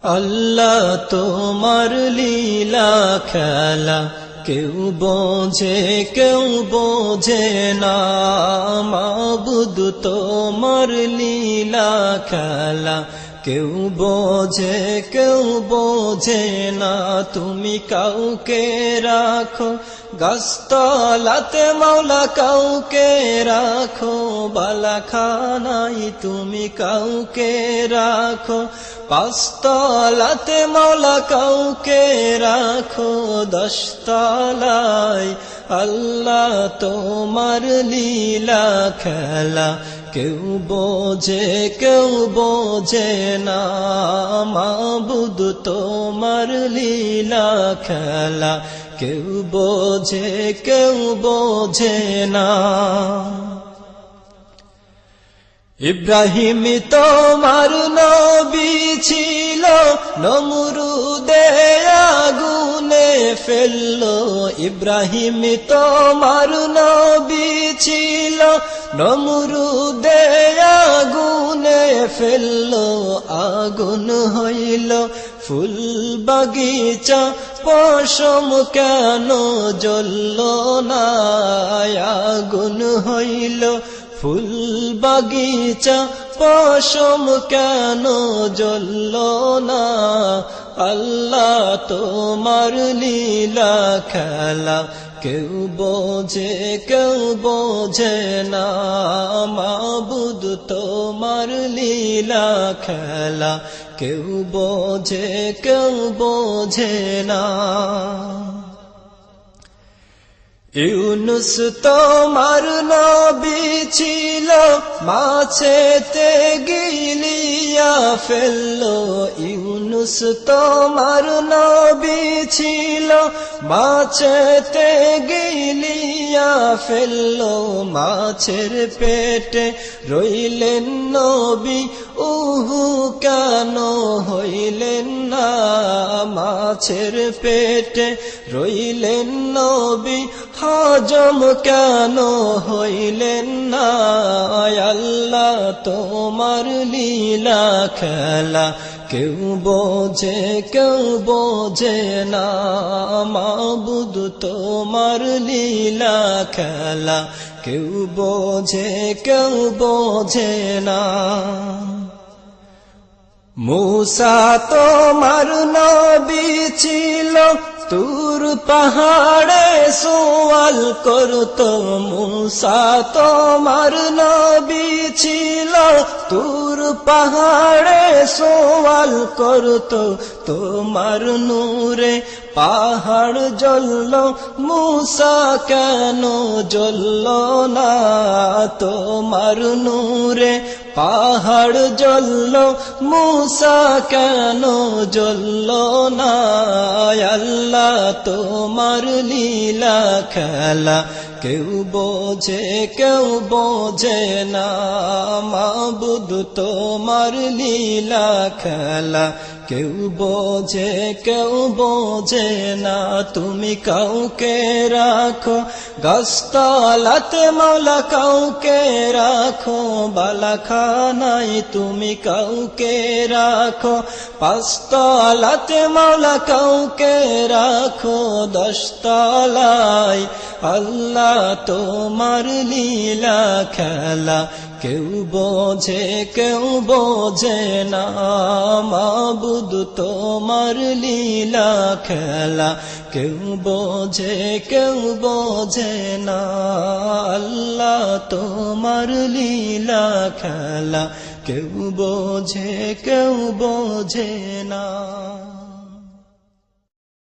আল্লাহ তোমার লীলা খেলা কেউ বোঝে না মাবুদ তোমার লীলা খেলা কেউ বোঝে না তুমি কাউকে রাখো গাছতলাতে মাওলা কাউকে রাখো বালাখানাই তুমি কাউকে রাখো পাঁচতলাতে মাওলা কাউকে রাখো দশতলায় আল্লাহ তোমার লীলা খেলা কেউ বোঝে না মাবুদ তোমার লীলা খেলা কেউ বোঝে না ইব্রাহিম তোমার নবী ছিল নমরুদে আগুনে ফেললো ইব্রাহিম তোমার নবী ছিল নমরুদে আগুনে ফেললো আগুন হইল ফুল বাগিচা পশম কেন জ্বলল না আগুন হইল ফুল বাগিচা পশম কেন জ্বলল না আল্লাহ তোমার লীলা খেলা কেউ বোঝে না মাবুদ তোমার লীলা খেলা কেউ বোঝে না ইউনুস তোমার নবী ছিল মাছেতে গিলিয়া ফেললো ইউনুস তোমার নবী ছিল মাছেতে গিলিয়া ফেললো মাছের পেটে রইলেন নবী উহু কেন হইলেন না মাছের পেটে রইলেন নবী হজম কেন হইলেন না আল্লাহ তোমার লীলা খেলা কেউ বোঝে না মাবুদ তোমার লীলা খেলা কেউ বোঝে না মূসা তোমার নবী ছিল তুর পাহাড়ে সওয়াল করতো মূসা তোমার নবী ছিল তুর পাহাড়ে সওয়াল করতো তোমার নূরে পাহাড় জ্বলল মূসা কেন জ্বলল না তোমার নূরে পাহাড় জ্বলল মূসা কেন জ্বলল না আল্লাহ তোমার লীলা খেলা কেউ বোঝে না মাবুদ তোমার লীলা খেলা কেউ বোঝে না তুমি কাউকে রাখো গাছতলাতে মাওলা কাউকে রাখো বালাখানাই তুমি কাউকে রাখো পাঁচতলাতে মাওলা কাউকে রাখো দশতলায় আল্লাহ তোমার লীলা খেলা কেউ বোঝে না মাবুদ তোমার লীলা খেলা কেউ বোঝে না আল্লাহ তোমার লীলা খেলা কেউ বোঝে না